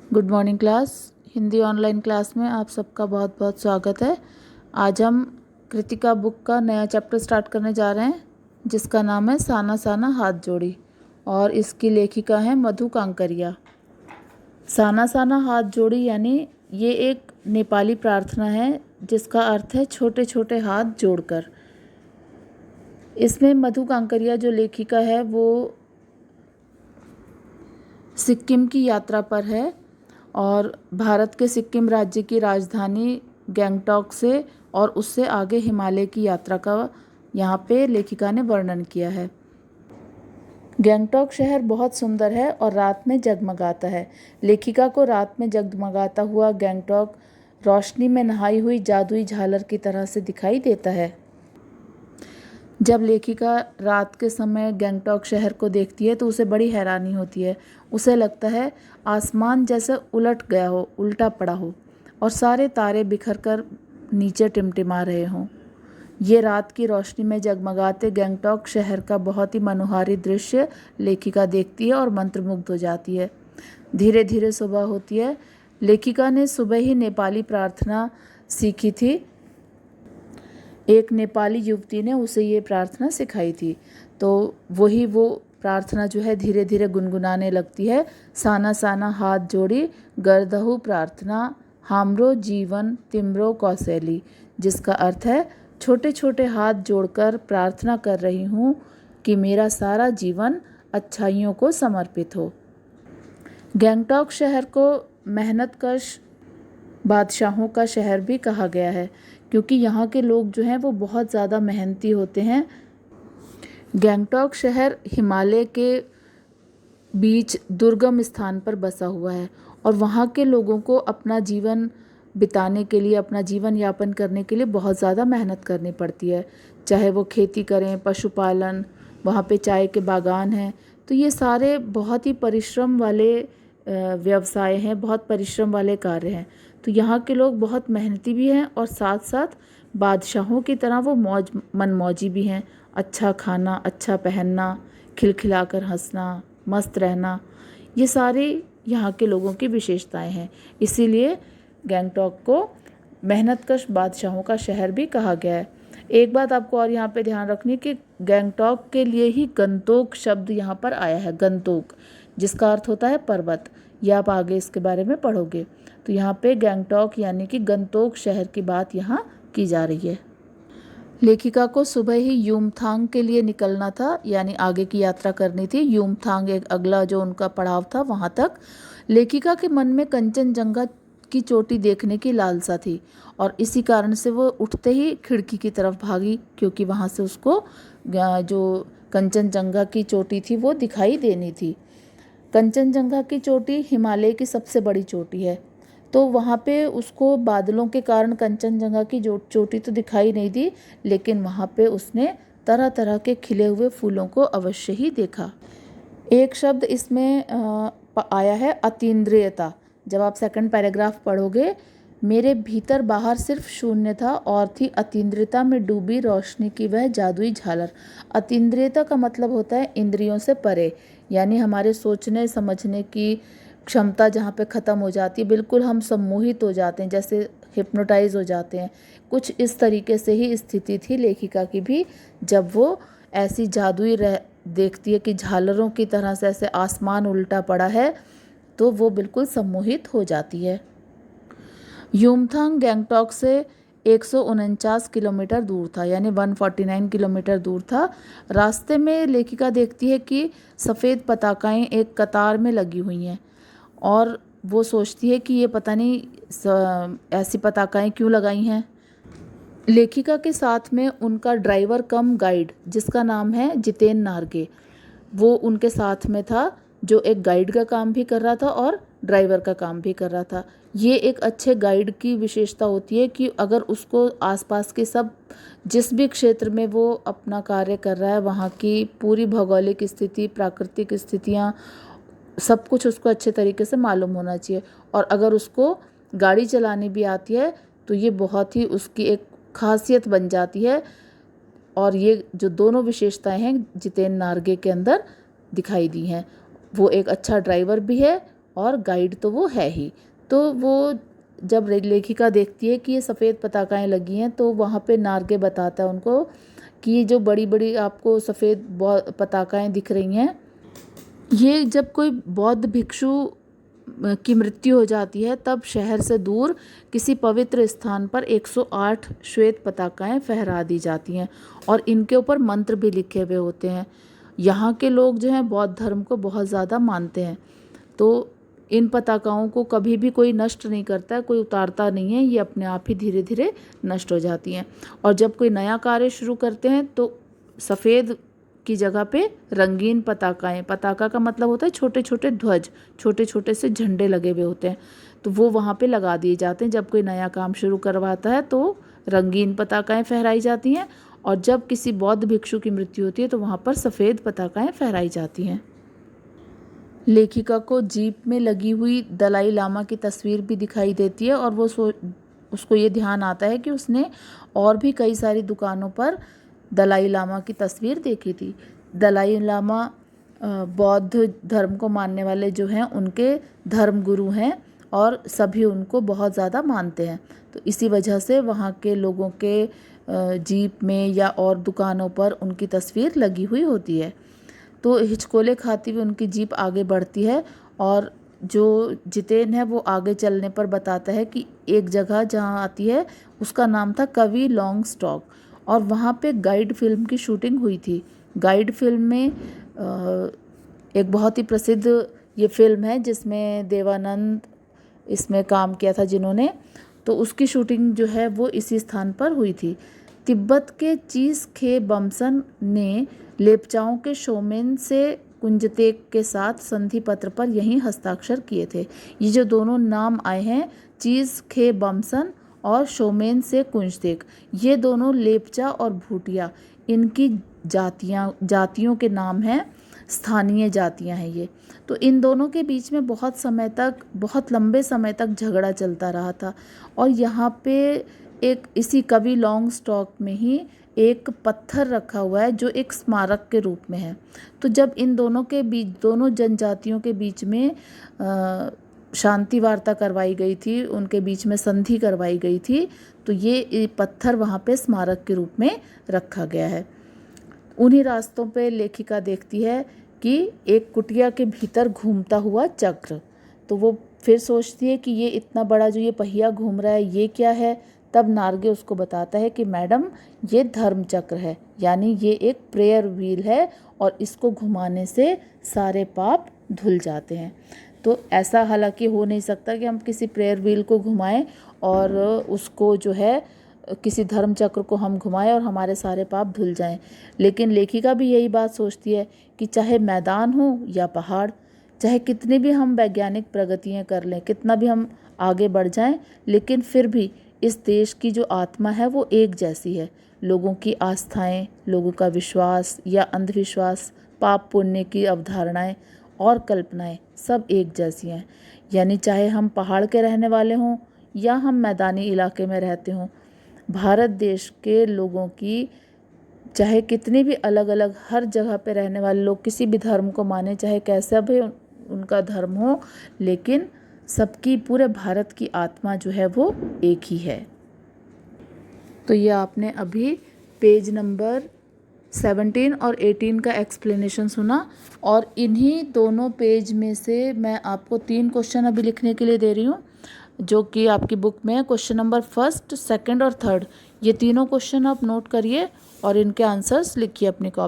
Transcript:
Good morning class. Hindi online class में आप सबका बहुत बहुत स्वागत है। आज हम कृतिका बुक का नया चैप्टर स्टार्ट करने जा रहे हैं जिसका नाम है साना साना हाथ जोड़ी और इसकी लेखिका है मधु कांकरिया। साना साना हाथ जोड़ी यानी ये एक नेपाली प्रार्थना है जिसका अर्थ है छोटे छोटे हाथ जोड़कर। इसमें मधु कांकरिया जो लेखिका है वो सिक्किम की यात्रा पर है और भारत के सिक्किम राज्य की राजधानी गैंगटॉक से और उससे आगे हिमालय की यात्रा का यहाँ पे लेखिका ने वर्णन किया है। गैंगटॉक शहर बहुत सुंदर है और रात में जगमगाता है। लेखिका को रात में जगमगाता हुआ गैंगटॉक रोशनी में नहाई हुई जादुई झालर की तरह से दिखाई देता है। जब लेखिका रात के समय गैंगटॉक शहर को देखती है तो उसे बड़ी हैरानी होती है। उसे लगता है आसमान जैसे उलट गया हो, उल्टा पड़ा हो और सारे तारे बिखर कर नीचे टिमटिमा रहे हों। ये रात की रोशनी में जगमगाते गैंगटॉक शहर का बहुत ही मनोहारी दृश्य लेखिका देखती है और मंत्रमुग्ध हो जाती है। धीरे धीरे सुबह होती है। लेखिका ने सुबह ही नेपाली प्रार्थना सीखी थी। एक नेपाली युवती ने उसे ये प्रार्थना सिखाई थी, तो वो प्रार्थना जो है धीरे धीरे गुनगुनाने लगती है। साना साना हाथ जोड़ी गर्दहु प्रार्थना हाम्रो जीवन तिम्रो कौशली, जिसका अर्थ है छोटे छोटे हाथ जोड़कर प्रार्थना कर रही हूँ कि मेरा सारा जीवन अच्छाइयों को समर्पित हो। गैंगटॉक शहर को मेहनतकश बादशाहों का शहर भी कहा गया है क्योंकि यहाँ के लोग जो हैं वो बहुत ज़्यादा मेहनती होते हैं। गैंगटॉक शहर हिमालय के बीच दुर्गम स्थान पर बसा हुआ है और वहाँ के लोगों को अपना जीवन बिताने के लिए, अपना जीवन यापन करने के लिए बहुत ज़्यादा मेहनत करनी पड़ती है। चाहे वो खेती करें, पशुपालन, वहाँ पे चाय के बागान हैं, तो ये सारे बहुत ही परिश्रम वाले व्यवसाय हैं, बहुत परिश्रम वाले कार्य हैं। तो यहाँ के लोग बहुत मेहनती भी हैं और साथ साथ बादशाहों की तरह वो मनमौजी भी हैं। अच्छा खाना, अच्छा पहनना, खिलखिलाकर हंसना, मस्त रहना, ये सारी यहाँ के लोगों की विशेषताएं हैं। इसीलिए गैंगटॉक को मेहनतकश बादशाहों का शहर भी कहा गया है। एक बात आपको और यहाँ पे ध्यान रखनी है कि गैंगटॉक के लिए ही गंतोक शब्द यहाँ पर आया है। गंतोक जिसका अर्थ होता है पर्वत। ये आप आगे इसके बारे में पढ़ोगे। तो यहाँ पे गैंगटॉक यानी कि गंतोक शहर की बात यहाँ की जा रही है। लेखिका को सुबह ही युमथांग के लिए निकलना था, यानी आगे की यात्रा करनी थी। युमथांग एक अगला जो उनका पड़ाव था वहाँ तक। लेखिका के मन में कंचनजंगा की चोटी देखने की लालसा थी और इसी कारण से वो उठते ही खिड़की की तरफ भागी क्योंकि वहाँ से उसको जो कंचनजंगा की चोटी थी वो दिखाई देनी थी। कंचनजंगा की चोटी हिमालय की सबसे बड़ी चोटी है, तो वहाँ पे उसको बादलों के कारण कंचनजंगा की जो चोटी तो दिखाई नहीं दी, लेकिन वहाँ पे उसने तरह तरह के खिले हुए फूलों को अवश्य ही देखा। एक शब्द इसमें आया है अतीन्द्रियता। जब आप सेकंड पैराग्राफ पढ़ोगे, मेरे भीतर बाहर सिर्फ शून्य था और थी अतीन्द्रियता में डूबी रोशनी की वह जादुई झालर। अतीन्द्रियता का मतलब होता है इंद्रियों से परे, यानी हमारे सोचने समझने की क्षमता जहाँ पे ख़त्म हो जाती है, बिल्कुल हम सम्मोहित हो जाते हैं, जैसे हिप्नोटाइज हो जाते हैं। कुछ इस तरीके से ही स्थिति थी लेखिका की भी जब वो ऐसी जादुई देखती है कि झालरों की तरह से ऐसे आसमान उल्टा पड़ा है, तो वो बिल्कुल सम्मोहित हो जाती है। युमथांग गैंगटॉक से 149 किलोमीटर दूर था, यानी 149 किलोमीटर दूर था। रास्ते में लेखिका देखती है कि सफ़ेद पताकाएं एक कतार में लगी हुई हैं और वो सोचती है कि ये पता नहीं ऐसी पताकाएं क्यों लगाई हैं। लेखिका के साथ में उनका ड्राइवर कम गाइड जिसका नाम है जितेन नार्गे, वो उनके साथ में था, जो एक गाइड का काम भी कर रहा था और ड्राइवर का काम भी कर रहा था। ये एक अच्छे गाइड की विशेषता होती है कि अगर उसको आसपास के सब जिस भी क्षेत्र में वो अपना कार्य कर रहा है वहाँ की पूरी भौगोलिक स्थिति, प्राकृतिक स्थितियाँ, सब कुछ उसको अच्छे तरीके से मालूम होना चाहिए। और अगर उसको गाड़ी चलानी भी आती है तो ये बहुत ही उसकी एक खासियत बन जाती है। और ये जो दोनों विशेषताएं हैं जितेन नार्गे के अंदर दिखाई दी हैं, वो एक अच्छा ड्राइवर भी है और गाइड तो वो है ही। तो वो जब लेखिका देखती है कि ये सफ़ेद पताकाएं लगी हैं तो वहाँ पे नार्गे बताता है उनको कि ये जो बड़ी बड़ी आपको सफ़ेद पताकाएं दिख रही हैं, ये जब कोई बौद्ध भिक्षु की मृत्यु हो जाती है तब शहर से दूर किसी पवित्र स्थान पर 108 श्वेत पताकाएं फहरा दी जाती हैं और इनके ऊपर मंत्र भी लिखे हुए होते हैं। यहाँ के लोग जो हैं बौद्ध धर्म को बहुत ज़्यादा मानते हैं, तो इन पताकाओं को कभी भी कोई नष्ट नहीं करता है, कोई उतारता नहीं है, ये अपने आप ही धीरे धीरे नष्ट हो जाती हैं। और जब कोई नया कार्य शुरू करते हैं तो सफ़ेद की जगह पे रंगीन पताकाएं, पताका का मतलब होता है छोटे छोटे ध्वज, छोटे छोटे से झंडे लगे हुए होते हैं, तो वो वहाँ पे लगा दिए जाते हैं। जब कोई नया काम शुरू करवाता है तो रंगीन पताकाएं फहराई जाती हैं और जब किसी बौद्ध भिक्षु की मृत्यु होती है तो वहाँ पर सफ़ेद पताकाएं फहराई जाती हैं। लेखिका को जीप में लगी हुई दलाई लामा की तस्वीर भी दिखाई देती है और वो उसको ये ध्यान आता है कि उसने और भी कई सारी दुकानों पर दलाई लामा की तस्वीर देखी थी। दलाई लामा बौद्ध धर्म को मानने वाले जो हैं उनके धर्म गुरु हैं और सभी उनको बहुत ज़्यादा मानते हैं, तो इसी वजह से वहाँ के लोगों के जीप में या और दुकानों पर उनकी तस्वीर लगी हुई होती है। तो हिचकोले खाती हुई उनकी जीप आगे बढ़ती है और जो जितेन है वो आगे चलने पर बताता है कि एक जगह जहाँ आती है उसका नाम था कवि लॉन्ग स्टॉक और वहाँ पे गाइड फिल्म की शूटिंग हुई थी। गाइड फिल्म में एक बहुत ही प्रसिद्ध ये फिल्म है जिसमें देवानंद इसमें काम किया था जिन्होंने, तो उसकी शूटिंग जो है वो इसी स्थान पर हुई थी। तिब्बत के चीस खे बमसन ने लेपचाओं के शोमेन से कुंजतेक के साथ संधि पत्र पर यहीं हस्ताक्षर किए थे। ये जो दोनों नाम आए हैं चीस खे बमसन और शोमेन से कुंजतेक, ये दोनों लेपचा और भूटिया इनकी जातियों के नाम हैं, स्थानीय जातियां हैं ये। तो इन दोनों के बीच में बहुत लंबे समय तक झगड़ा चलता रहा था और यहाँ पे एक इसी कवि लॉन्ग स्टॉक में ही एक पत्थर रखा हुआ है जो एक स्मारक के रूप में है। तो जब इन दोनों के बीच, दोनों जनजातियों के बीच में शांति वार्ता करवाई गई थी, उनके बीच में संधि करवाई गई थी, तो ये पत्थर वहाँ पे स्मारक के रूप में रखा गया है। उन्हीं रास्तों पे लेखिका देखती है कि एक कुटिया के भीतर घूमता हुआ चक्र, तो वो फिर सोचती है कि ये इतना बड़ा जो ये पहिया घूम रहा है ये क्या है। तब नार्गे उसको बताता है कि मैडम ये धर्म चक्र है, यानी ये एक प्रेयर व्हील है और इसको घुमाने से सारे पाप धुल जाते हैं। तो ऐसा हालांकि हो नहीं सकता कि हम किसी प्रेयर व्हील को घुमाएं और उसको जो है किसी धर्म चक्र को हम घुमाएं और हमारे सारे पाप धुल जाएं, लेकिन लेखिका भी यही बात सोचती है कि चाहे मैदान हो या पहाड़, चाहे कितनी भी हम वैज्ञानिक प्रगतियां कर लें, कितना भी हम आगे बढ़ जाएं, लेकिन फिर भी इस देश की जो आत्मा है वो एक जैसी है। लोगों की आस्थाएं, लोगों का विश्वास या अंधविश्वास, पाप पुण्य की अवधारणाएं और कल्पनाएं सब एक जैसी हैं। यानी चाहे हम पहाड़ के रहने वाले हों या हम मैदानी इलाके में रहते हों, भारत देश के लोगों की चाहे कितनी भी अलग अलग हर जगह पे रहने वाले लोग किसी भी धर्म को माने, चाहे कैसा भी उनका धर्म हो, लेकिन सबकी पूरे भारत की आत्मा जो है वो एक ही है। तो ये आपने अभी पेज नंबर 17 और 18 का एक्सप्लेनेशन सुना और इन्हीं दोनों पेज में से मैं आपको 3 क्वेश्चन अभी लिखने के लिए दे रही हूँ जो कि आपकी बुक में है। क्वेश्चन नंबर 1, 2 और 3, ये तीनों क्वेश्चन आप नोट करिए और इनके आंसर्स लिखिए अपनी कॉपी।